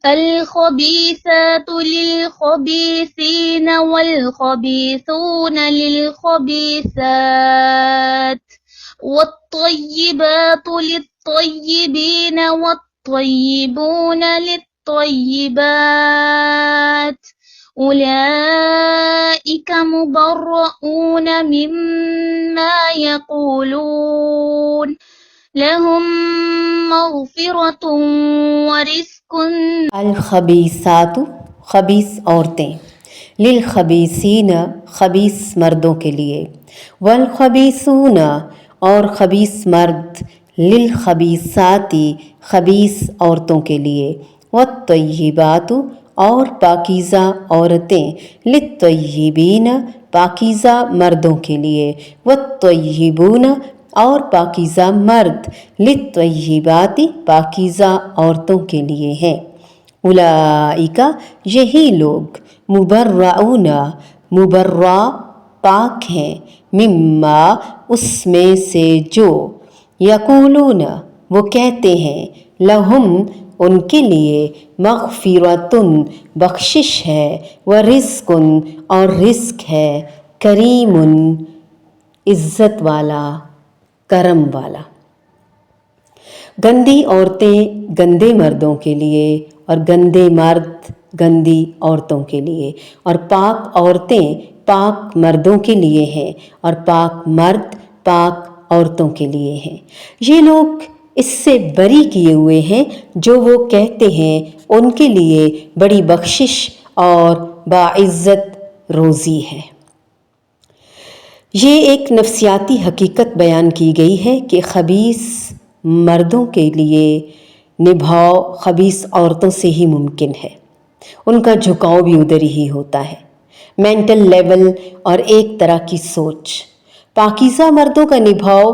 الخبيثات للخبيثين والخبيثون للخبيثات والطيبات للطيبين والطيبون للطيبات أولئك مبرؤون مما يقولون لهم مغفرة ورزق. الخبیثات خبیث عورتیں، للخبیثین خبیث مردوں کے لیے، والخبیثون اور خبیث مرد، للخبیثات خبیث عورتوں کے لیے، والطیبات اور پاکیزہ عورتیں، للطیبین پاکیزہ مردوں کے لیے، والطیبون اور پاکیزہ مرد، للطیبات پاکیزہ عورتوں کے لیے ہیں۔ اولئک یہی لوگ، مبرؤون مبرع پاک ہیں، مما اس میں سے جو، یقولون وہ کہتے ہیں، لہم ان کے لیے، مغفرتن بخشش ہے، ورزق اور رزق ہے، کریم عزت والا، کرم والا۔ گندی عورتیں گندے مردوں کے لیے اور گندے مرد گندی عورتوں کے لیے، اور پاک عورتیں پاک مردوں کے لیے ہیں اور پاک مرد پاک عورتوں کے لیے ہیں۔ یہ لوگ اس سے بری کیے ہوئے ہیں جو وہ کہتے ہیں ان کے لیے بڑی بخشش اور باعزت روزی ہے۔ یہ ایک نفسیاتی حقیقت بیان کی گئی ہے کہ خبیث مردوں کے لیے نبھاؤ خبیث عورتوں سے ہی ممکن ہے، ان کا جھکاؤ بھی ادھر ہی ہوتا ہے، مینٹل لیول اور ایک طرح کی سوچ۔ پاکیزہ مردوں کا نبھاؤ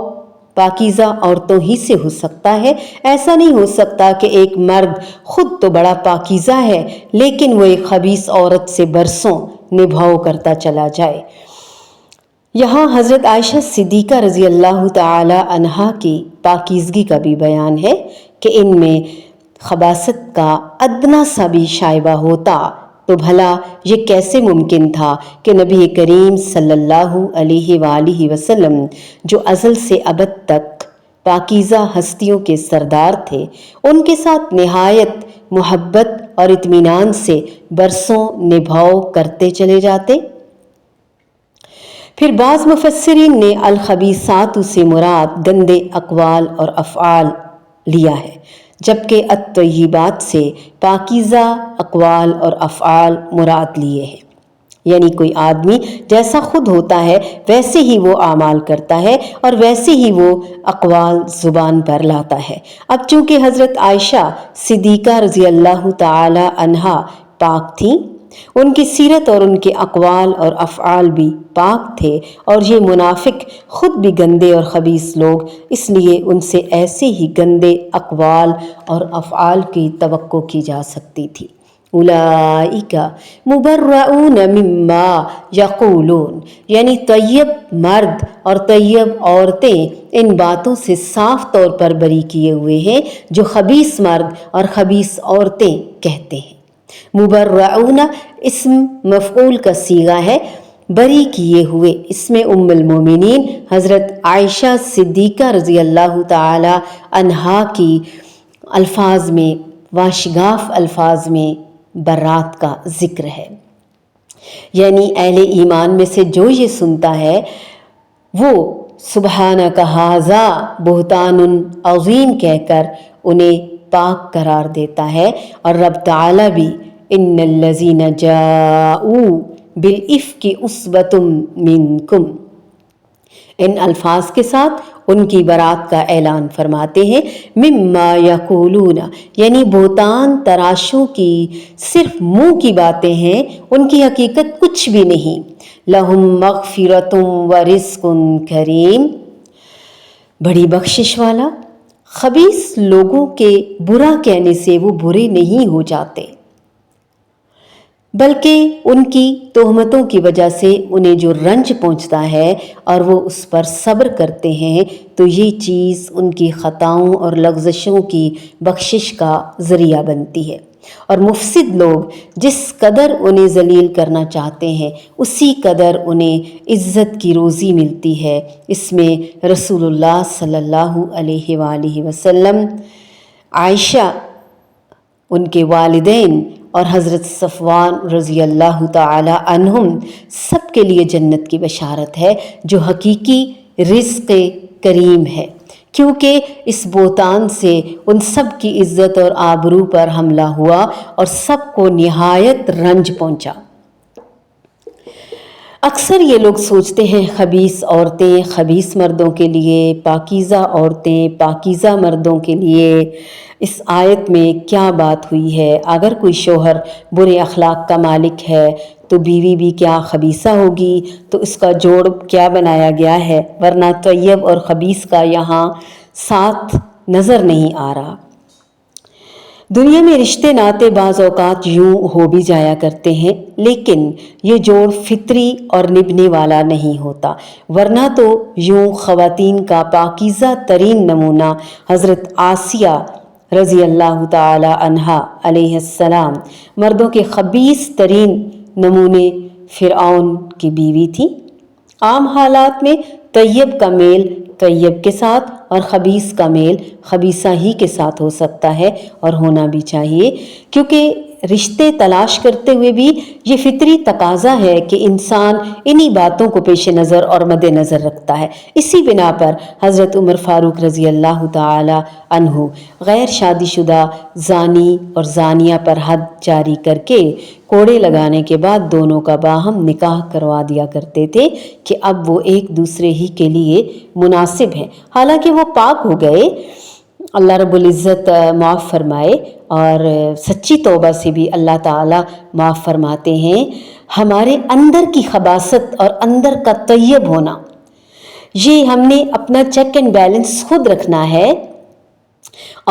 پاکیزہ عورتوں ہی سے ہو سکتا ہے۔ ایسا نہیں ہو سکتا کہ ایک مرد خود تو بڑا پاکیزہ ہے لیکن وہ ایک خبیث عورت سے برسوں نبھاؤ کرتا چلا جائے۔ یہاں حضرت عائشہ صدیقہ رضی اللہ تعالی عنہا کی پاکیزگی کا بھی بیان ہے کہ ان میں خباثت کا ادنا سا بھی شائبہ ہوتا تو بھلا یہ کیسے ممکن تھا کہ نبی کریم صلی اللہ علیہ وآلہ وسلم جو ازل سے ابد تک پاکیزہ ہستیوں کے سردار تھے، ان کے ساتھ نہایت محبت اور اطمینان سے برسوں نبھاؤ کرتے چلے جاتے؟ پھر بعض مفسرین نے الخبیثات سے مراد گندے اقوال اور افعال لیا ہے، جبکہ الطیبات سے پاکیزہ اقوال اور افعال مراد لیے ہیں، یعنی کوئی آدمی جیسا خود ہوتا ہے ویسے ہی وہ اعمال کرتا ہے اور ویسے ہی وہ اقوال زبان پر لاتا ہے۔ اب چونکہ حضرت عائشہ صدیقہ رضی اللہ تعالی عنہا پاک تھیں، ان کی سیرت اور ان کے اقوال اور افعال بھی پاک تھے، اور یہ منافق خود بھی گندے اور خبیث لوگ، اس لیے ان سے ایسے ہی گندے اقوال اور افعال کی توقع کی جا سکتی تھی۔ اولئک مبرؤون مما یقولون، یعنی طیب مرد اور طیب عورتیں ان باتوں سے صاف طور پر بری کیے ہوئے ہیں جو خبیث مرد اور خبیث عورتیں کہتے ہیں۔ مبرؤون اسم مفعول کا صیغہ ہے، بری کیے ہوئے۔ اس میں ام المومنین حضرت عائشہ صدیقہ رضی اللہ تعالی عنہا کی الفاظ میں، واشگاف الفاظ میں برات کا ذکر ہے، یعنی اہل ایمان میں سے جو یہ سنتا ہے وہ سبحانک ھذا بہتان عظیم کہہ کر انہیں پاک قرار دیتا ہے، اور رب تعالیٰ بھی ان الذین جاؤوا بالافک عصبۃ منکم، ان الفاظ کے ساتھ ان کی برات کا اعلان فرماتے ہیں۔ مما یقولون، یعنی بہتان تراشوں کی صرف منہ کی باتیں ہیں، ان کی حقیقت کچھ بھی نہیں۔ لہم مغفرۃ ورزق کریم، بڑی بخشش والا۔ خبیث لوگوں کے برا کہنے سے وہ برے نہیں ہو جاتے، بلکہ ان کی تہمتوں کی وجہ سے انہیں جو رنج پہنچتا ہے اور وہ اس پر صبر کرتے ہیں تو یہ چیز ان کی خطاؤں اور لغزشوں کی بخشش کا ذریعہ بنتی ہے۔ اور مفسد لوگ جس قدر انہیں ذلیل کرنا چاہتے ہیں اسی قدر انہیں عزت کی روزی ملتی ہے۔ اس میں رسول اللہ صلی اللہ علیہ وآلہ وسلم، عائشہ، ان کے والدین اور حضرت صفوان رضی اللہ تعالی عنہم سب کے لیے جنت کی بشارت ہے جو حقیقی رزق کریم ہے، کیونکہ اس بہتان سے ان سب کی عزت اور آبرو پر حملہ ہوا اور سب کو نہایت رنج پہنچا۔ اکثر یہ لوگ سوچتے ہیں خبیث عورتیں خبیث مردوں کے لیے، پاکیزہ عورتیں پاکیزہ مردوں کے لیے۔ اس آیت میں کیا بات ہوئی ہے؟ اگر کوئی شوہر برے اخلاق کا مالک ہے تو بیوی بھی کیا خبیثہ ہوگی؟ تو اس کا جوڑ کیا بنایا گیا ہے؟ ورنہ طیب اور خبیث کا یہاں ساتھ نظر نہیں آ رہا۔ دنیا میں رشتے ناطے بعض اوقات یوں ہو بھی جایا کرتے ہیں، لیکن یہ جوڑ فطری اور نبھنے والا نہیں ہوتا، ورنہ تو یوں خواتین کا پاکیزہ ترین نمونہ حضرت آسیہ رضی اللہ تعالی عنہا علیہ السلام، مردوں کے خبیث ترین نمونے فرعون کی بیوی تھی۔ عام حالات میں طیب کا میل طیب کے ساتھ اور خبیث کا میل خبیثہ ہی کے ساتھ ہو سکتا ہے اور ہونا بھی چاہیے، کیونکہ رشتے تلاش کرتے ہوئے بھی یہ فطری تقاضا ہے کہ انسان انہی باتوں کو پیش نظر اور مد نظر رکھتا ہے۔ اسی بنا پر حضرت عمر فاروق رضی اللہ تعالی عنہ غیر شادی شدہ زانی اور زانیہ پر حد جاری کر کے کوڑے لگانے کے بعد دونوں کا باہم نکاح کروا دیا کرتے تھے کہ اب وہ ایک دوسرے ہی کے لیے مناسب ہیں، حالانکہ وہ پاک ہو گئے۔ اللہ رب العزت معاف فرمائے، اور سچی توبہ سے بھی اللہ تعالی معاف فرماتے ہیں۔ ہمارے اندر کی خباثت اور اندر کا طیب ہونا، یہ ہم نے اپنا چیک اینڈ بیلنس خود رکھنا ہے،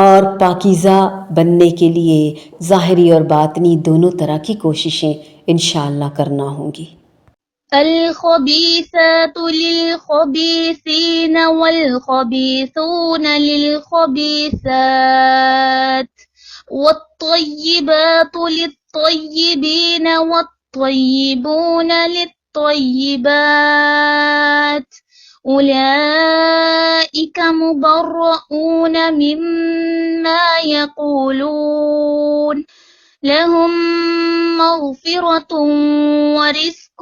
اور پاکیزہ بننے کے لیے ظاہری اور باطنی دونوں طرح کی کوششیں انشاءاللہ کرنا ہوں گی۔ الخبيثات للخبيثين والخبيثون للخبيثات والطيبات للطيبين والطيبون للطيبات أولئك مبرؤون مما يقولون لهم مغفرة ورزق